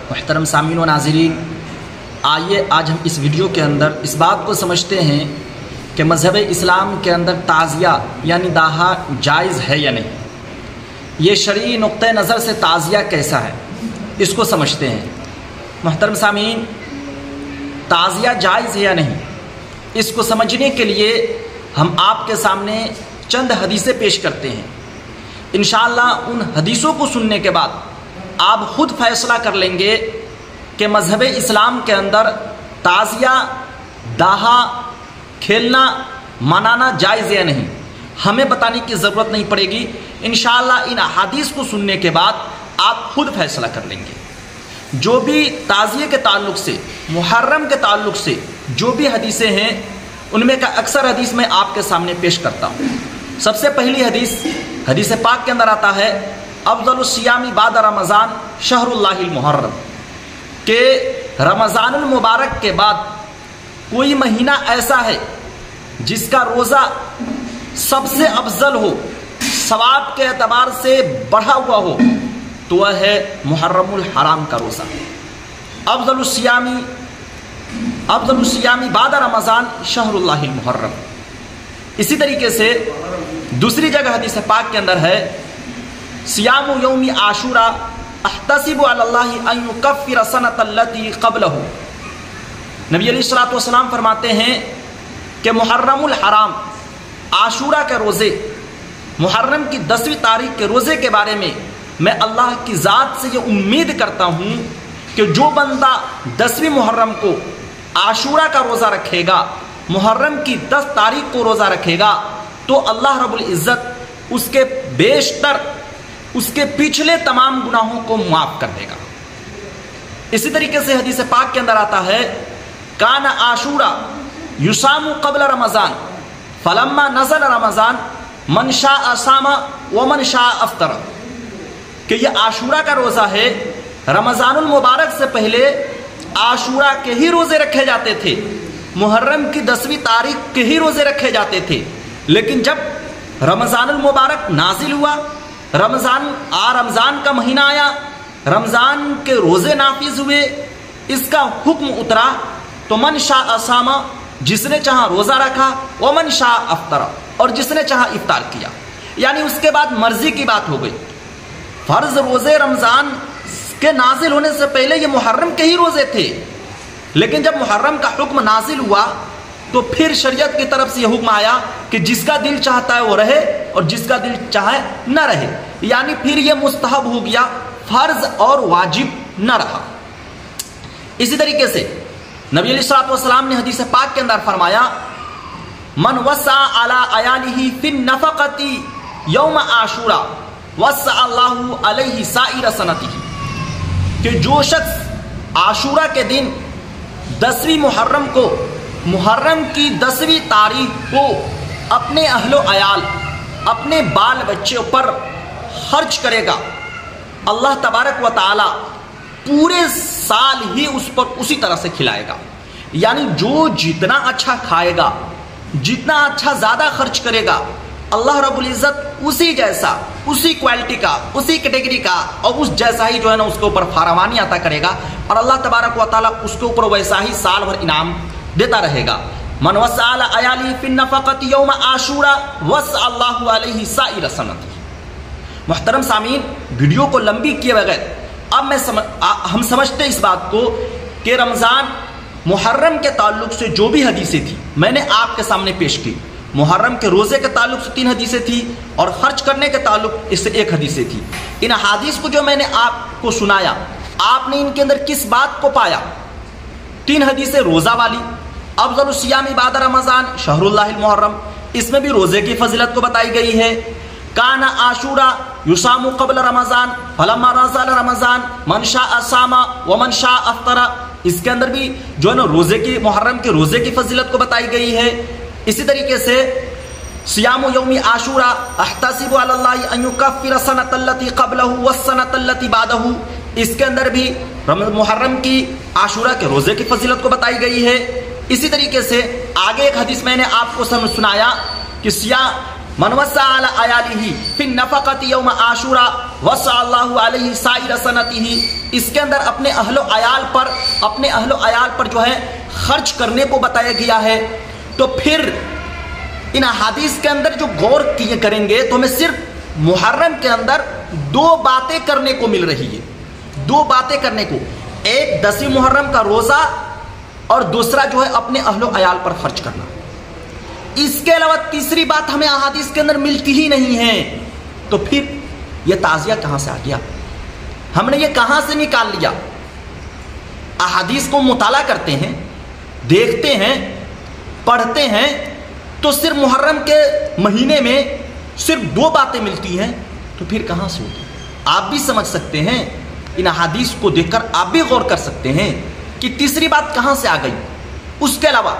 محترم سامعین و ناظرین، آئیے آج ہم اس ویڈیو کے اندر اس بات کو سمجھتے ہیں کہ مذہب اسلام کے اندر تعزیہ یعنی داہا جائز ہے یا نہیں۔ یہ شرعی نقطہ نظر سے تعزیہ کیسا ہے اس کو سمجھتے ہیں۔ محترم سامعین، تعزیہ جائز ہے یا نہیں اس کو سمجھنے کے لیے ہم آپ کے سامنے چند حدیثیں پیش کرتے ہیں۔ انشاءاللہ ان حدیثوں کو سننے کے بعد آپ خود فیصلہ کر لیں گے کہ مذہب اسلام کے اندر تعزیہ، داہا، کھیلنا، منانا جائز ہے یا نہیں۔ ہمیں بتانے کی ضرورت نہیں پڑے گی، انشاءاللہ ان احادیث کو سننے کے بعد آپ خود فیصلہ کر لیں گے۔ جو بھی تعزیے کے تعلق سے، محرم کے تعلق سے جو بھی حدیثیں ہیں ان میں کا اکثر حدیث میں آپ کے سامنے پیش کرتا ہوں۔ سب سے پہلی حدیث پاک کے اندر آتا ہے افضل الصیام بعد رمضان شہر اللہ المحرم، کہ رمضان المبارک کے بعد کوئی مہینہ ایسا ہے جس کا روزہ سب سے افضل ہو، ثواب کے اعتبار سے بڑھا ہوا ہو، تو وہ ہے محرم الحرام کا روزہ۔ افضل الصیام بعد رمضان شہر اللہ المحرم۔ اسی طریقے سے دوسری جگہ حدیث پاک کے اندر ہے صیام یوم عاشوراء احتسب علی اللہ ان یکفر سنۃ التی قبلہ۔ نبی علیہ الصلوۃ والسلام فرماتے ہیں کہ محرم الحرام، عاشوراء کے روزے، محرم کی 10ویں تاریخ کے روزے کے بارے میں اللہ کی ذات سے یہ امید کرتا ہوں کہ جو بندہ 10ویں محرم کو عاشوراء کا روزہ رکھے گا، محرم کی 10 تاریخ کو روزہ رکھے گا، تو اللہ رب العزت اس کے بیشتر اس کے پچھلے تمام گناہوں کو معاف کر دے گا۔ اسی طریقے سے حدیث پاک کے اندر آتا ہے کان عاشوراء یصام قبل رمضان فلما نزل رمضان من شاء صام ومن شاء افطر، کہ یہ عاشوراء کا روزہ ہے، رمضان المبارک سے پہلے عاشوراء کے ہی روزے رکھے جاتے تھے، محرم کی 10ویں تاریخ کے ہی روزے رکھے جاتے تھے، لیکن جب رمضان المبارک نازل ہوا، رمضان کا مہینہ آیا، رمضان کے روزے نافذ ہوئے، اس کا حکم اترا، تو من شاء صام، جس نے چاہا روزہ رکھا، ومن شاء افطر، اور جس نے چاہا افطار کیا، یعنی اس کے بعد مرضی کی بات ہو گئی۔ فرض روزے رمضان کے نازل ہونے سے پہلے یہ محرم کے ہی روزے تھے، لیکن جب محرم کا حکم نازل ہوا تو پھر شریعت کی طرف سے یہ حکم آیا کہ جس کا دل چاہتا ہے وہ رہے اور جس کا دل چاہے نہ رہے، یعنی پھر یہ مستحب ہو گیا، فرض اور واجب نہ رہا۔ اسی طریقے سے نبی علیہ الصلوۃ والسلام نے حدیث پاک کے اندر فرمایا من وسع علی عیالہ فی النفقۃ یوم عاشوراء وسع اللہ علیہ سائر سنتہ، کہ جو شخص عاشوراء کے دن 10ویں محرم کو، محرم کی 10ویں تاریخ کو اپنے اہل و عیال، اپنے بال بچے پر خرچ کرے گا، اللہ تبارک و تعالی پورے سال ہی اس پر اسی طرح سے کھلائے گا، یعنی جو جتنا اچھا کھائے گا، جتنا اچھا زیادہ خرچ کرے گا، اللہ رب العزت اسی جیسا، اسی کوالٹی کا، اسی کیٹیگری کا اور اس جیسا ہی جو ہے نا اس کے اوپر فراوانی عطا کرے گا، اور اللہ تبارک و تعالی اس کے اوپر ویسا ہی سال بھر انعام دیتا رہے گا۔ من وسع علی عیالہ فی النفقۃ یوم عاشوراء وسع اللہ علیہ سائر سنتہ۔ محترم سامعین، ویڈیو کو لمبی کیے بغیر اب ہم سمجھتے ہیں اس بات کو کہ رمضان محرم کے تعلق سے جو بھی حدیثیں تھی میں نے آپ کے سامنے پیش کی، محرم کے روزے کے تعلق سے 3 حدیثیں تھی اور خرچ کرنے کے تعلق اس سے 1 حدیثیں تھی۔ ان حدیث کو جو میں نے آپ کو سنایا، آپ نے ان کے اندر کس بات کو پایا؟ 3 حدیثیں روزہ والی، افضل الصیام بعد رمضان شہر اللہ المحرم، اس میں بھی روزے کی فضیلت کو بتائی گئی ہے۔ کان عاشوراء یصام قبل رمضان فلما نزل رمضان من شاء صام ومن شاء افطر، اس کے اندر بھی جو ہے نا روزے کی، محرم کے روزے کی فضیلت کو بتائی گئی ہے۔ اسی طریقے سے صیام یوم عاشوراء احتسب علی اللہ ان یکفر سنۃ التی قبلہ والسنۃ التی بعدہ، اس کے اندر بھی محرم کی، عاشوراء کے روزے کی فضیلت کو بتائی گئی ہے۔ اسی طریقے سے آگے ایک حدیث میں نے آپ کو سنایا کہ من وسع علی عیالہ فی النفقۃ یوم عاشوراء وسع اللہ علیہ سائر سنتہ، اس کے اندر اپنے اہل و عیال پر جو ہے خرچ کرنے کو بتایا گیا ہے، تو پھر ان احادیث کے اندر جو غور کریں گے تو ہمیں صرف محرم کے اندر 2 باتیں کرنے کو مل رہی ہے، 2 باتیں کرنے کو، ایک 10 محرم کا روزہ اور دوسرا جو ہے اپنے اہل و عیال پر خرچ کرنا۔ اس کے علاوہ تیسری بات ہمیں احادیث کے اندر ملتی ہی نہیں ہے، تو پھر یہ تعزیہ کہاں سے آ گیا؟ ہم نے یہ کہاں سے نکال لیا؟ احادیث کو مطالعہ کرتے ہیں، دیکھتے ہیں، پڑھتے ہیں، تو صرف محرم کے مہینے میں صرف 2 باتیں ملتی ہیں، تو پھر کہاں سے ہوتی؟ آپ بھی سمجھ سکتے ہیں، ان احادیث کو دیکھ کر آپ بھی غور کر سکتے ہیں کہ تیسری بات کہاں سے آ گئی۔ اس کے علاوہ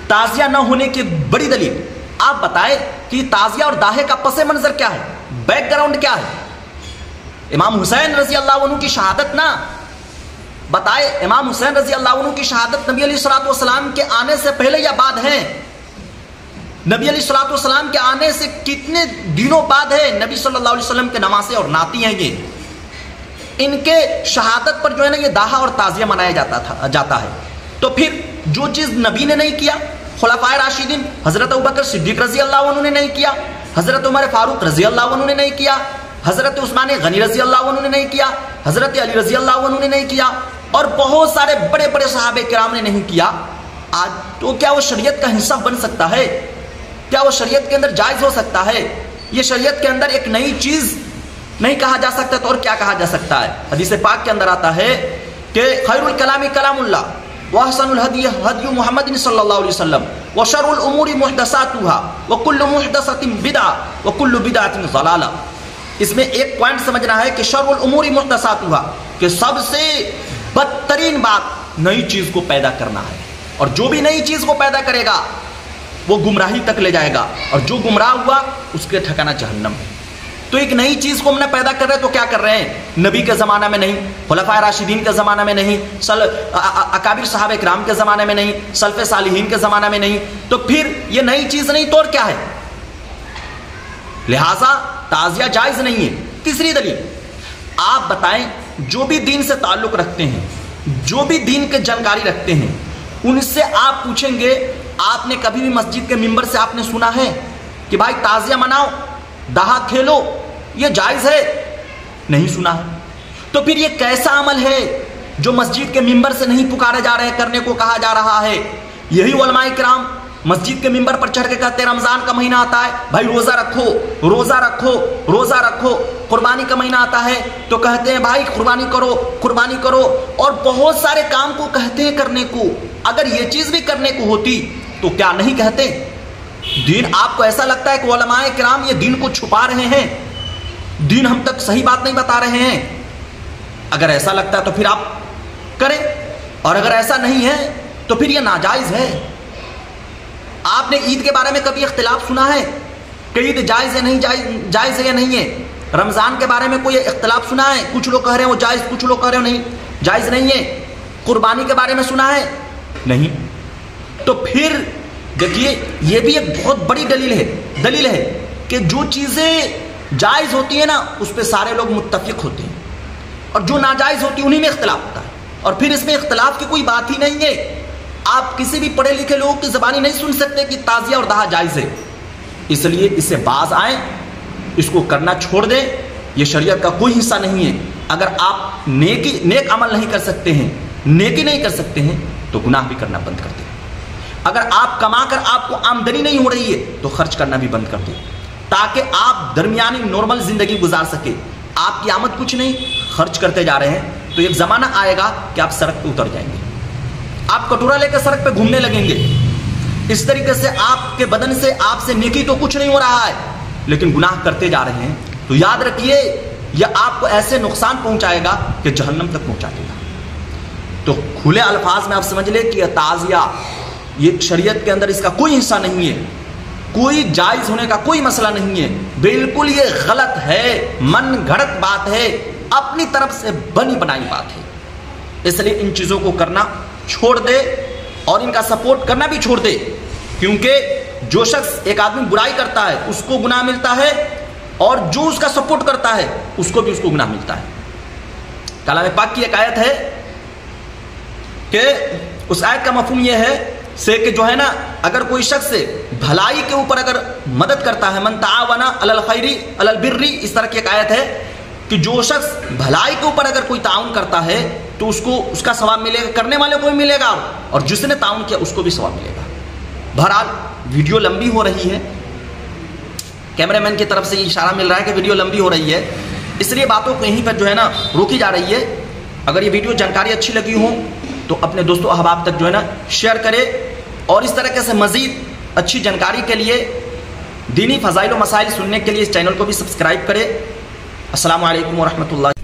تعزیہ نہ ہونے کی بڑی دلیل آپ بتائیں کہ تعزیہ اور داہے کا پس منظر کیا ہے، بیک گراؤنڈ کیا ہے؟ امام حسین رضی اللہ عنہ کی شہادت نہ بتائے، امام حسین رضی اللہ عنہ کی شہادت نبی علیہ الصلوۃ والسلام کے آنے سے پہلے یا بعد ہے؟ نبی علیہ الصلوۃ والسلام کے آنے سے کتنے دنوں بعد ہے؟ نبی صلی اللہ علیہ وسلم کے نواسے اور ناتی ہیں یہ، ان کے شہادت پر جو ہے نا یہ داہا اور تعزیہ منایا جاتا ہے۔ تو پھر جو چیز نبی نے نہیں کیا، خلفائے راشدین حضرت ابوبکر صدیق رضی اللہ عنہ نے نہیں کیا، حضرت عمر فاروق رضی اللہ عنہ نے نہیں کیا، حضرت عثمان غنی رضی اللہ عنہ نے نہیں کیا، حضرت علی رضی اللہ عنہ نے نہیں کیا، اور بہت سارے بڑے بڑے صحابہ کرام نے نہیں کیا، آج تو کیا وہ شریعت کا حصہ بن سکتا ہے؟ کیا وہ شریعت کے اندر جائز ہو سکتا ہے؟ یہ شریعت کے اندر ایک نئی چیز نہیں کہا جا سکتا تو اور کیا کہا جا سکتا ہے؟ حدیث پاک کے اندر آتا ہے کہ خیر الکلام کلام اللہ واحسن الہدی ہدی محمد صلی اللہ علیہ وسلم وشر الامور محدثاتها وکل محدثۃ بدعہ وکل بدعۃ ضلالہ۔ اس میں ایک پوائنٹ سمجھنا ہے کہ شر الامور محدثاتها، کہ سب سے بدترین بات نئی چیز کو پیدا کرنا ہے، اور جو بھی نئی چیز کو پیدا کرے گا وہ گمراہی تک لے جائے گا، اور جو گمراہ ہوا اس کے ٹھکانہ جہنم ہے۔ تو ایک نئی چیز کو ہم نے پیدا کر رہے ہیں تو کیا کر رہے ہیں؟ نبی کے زمانہ میں نہیں، خلفائے راشدین کے زمانہ میں نہیں، اکابر صحابہ کرام کے زمانے میں نہیں، سلف صالحین کے زمانہ میں نہیں، تو پھر یہ نئی چیز نہیں تو اور کیا ہے؟ لہٰذا تعزیہ جائز نہیں ہے۔ تیسری دلیل آپ بتائیں، جو بھی دین سے تعلق رکھتے ہیں، جو بھی دین کے جانکاری رکھتے ہیں، ان سے آپ پوچھیں گے آپ نے کبھی بھی مسجد کے ممبر سے آپ نے سنا ہے کہ بھائی تعزیہ مناؤ، دہا کھیلو، یہ جائز ہے؟ نہیں سنا ہے۔ تو پھر یہ کیسا عمل ہے جو مسجد کے ممبر سے نہیں پکارے جا رہے، کرنے کو کہا جا رہا ہے؟ یہی علماء کرام مسجد کے ممبر پر چڑھ کے کہتے ہیں رمضان کا مہینہ آتا ہے بھائی روزہ رکھو، روزہ رکھو، روزہ رکھو، قربانی کا مہینہ آتا ہے تو کہتے ہیں بھائی قربانی کرو، قربانی کرو، اور بہت سارے کام کو کہتے ہیں کرنے کو۔ اگر یہ چیز بھی کرنے کو ہوتی تو کیا نہیں کہتے؟ دین آپ کو ایسا لگتا ہے کہ علماء کرام یہ دین کو چھپا رہے ہیں، دین ہم تک صحیح بات نہیں بتا رہے ہیں؟ اگر ایسا لگتا ہے تو پھر آپ کریں، اور اگر ایسا نہیں ہے تو پھر یہ ناجائز ہے۔ آپ نے عید کے بارے میں کبھی اختلاف سنا ہے کہ عید جائز ہے نہیں جائز ہے یا نہیں ہے؟ رمضان کے بارے میں کوئی اختلاف سنا ہے؟ کچھ لوگ کہہ رہے ہیں وہ جائز، کچھ لوگ کہہ رہے ہیں نہیں جائز نہیں ہے۔ قربانی کے بارے میں سنا ہے؟ نہیں۔ تو پھر دیکھیے یہ بھی ایک بہت بڑی دلیل ہے کہ جو چیزیں جائز ہوتی ہیں نا اس پہ سارے لوگ متفق ہوتے ہیں، اور جو ناجائز ہوتی ہے انہی میں اختلاف ہوتا ہے، اور پھر اس میں اختلاف کی کوئی بات ہی نہیں ہے۔ آپ کسی بھی پڑھے لکھے لوگوں کی زبانی نہیں سن سکتے کہ تعزیہ اور دہا جائز ہے، اس لیے اس سے باز آئیں، اس کو کرنا چھوڑ دیں، یہ شریعت کا کوئی حصہ نہیں ہے۔ اگر آپ نیک عمل نہیں کر سکتے ہیں، نیکی نہیں کر سکتے ہیں تو گناہ بھی کرنا بند کر دیں۔ اگر آپ کما کر آپ کو آمدنی نہیں ہو رہی ہے تو خرچ کرنا بھی بند کر دیں، تاکہ آپ درمیانی نارمل زندگی گزار سکے۔ آپ کی آمد کچھ نہیں، خرچ کرتے جا رہے ہیں تو ایک زمانہ آئے گا کہ آپ سڑک پہ اتر جائیں گے، آپ کٹورا لے کے سڑک پہ گھومنے لگیں گے۔ اس طریقے سے آپ کے بدن سے آپ سے نیکی تو کچھ نہیں ہو رہا ہے لیکن گناہ کرتے جا رہے ہیں، تو یاد رکھیے یہ آپ کو ایسے نقصان پہنچائے گا کہ جہنم تک پہنچا دے گا۔ تو کھلے الفاظ میں آپ سمجھ لیں کہ تعزیہ یہ شریعت کے اندر اس کا کوئی حصہ نہیں ہے، کوئی جائز ہونے کا کوئی مسئلہ نہیں ہے، بالکل یہ غلط ہے، من گھڑت بات ہے، اپنی طرف سے بنی بنائی بات ہے۔ اس لیے ان چیزوں کو کرنا چھوڑ دے اور ان کا سپورٹ کرنا بھی چھوڑ دے، کیونکہ جو شخص ایک آدمی برائی کرتا ہے اس کو گناہ ملتا ہے، اور جو اس کا سپورٹ کرتا ہے اس کو بھی گناہ ملتا ہے۔ کلام پاک کی ایک آیت ہے کہ اس آیت کا مفہوم یہ ہے کہ جو ہے نا اگر کوئی شخص بھلائی کے اوپر اگر مدد کرتا ہے، من تعاون علی الخیر علی البر، اس طرح کی ایک آیت ہے کہ جو شخص بھلائی کے اوپر اگر کوئی تعاون کرتا ہے تو اس کو اس کا ثواب ملے گا، کرنے والے کو بھی ملے گا اور جس نے تعاون کیا اس کو بھی ثواب ملے گا۔ بہرحال ویڈیو لمبی ہو رہی ہے، کیمرہ مین کی طرف سے اشارہ مل رہا ہے کہ ویڈیو لمبی ہو رہی ہے، اس لیے باتوں کو یہیں پر جو ہے نا روکی جا رہی ہے۔ اگر یہ ویڈیو جانکاری اچھی لگی ہو تو اپنے دوستوں احباب تک جو ہے نا شیئر کرے، اور اس طرح سے مزید اچھی جانکاری کے لیے دینی فضائل و مسائل سننے کے لیے اس چینل کو بھی سبسکرائب کرے۔ السلام علیکم ورحمۃ اللہ۔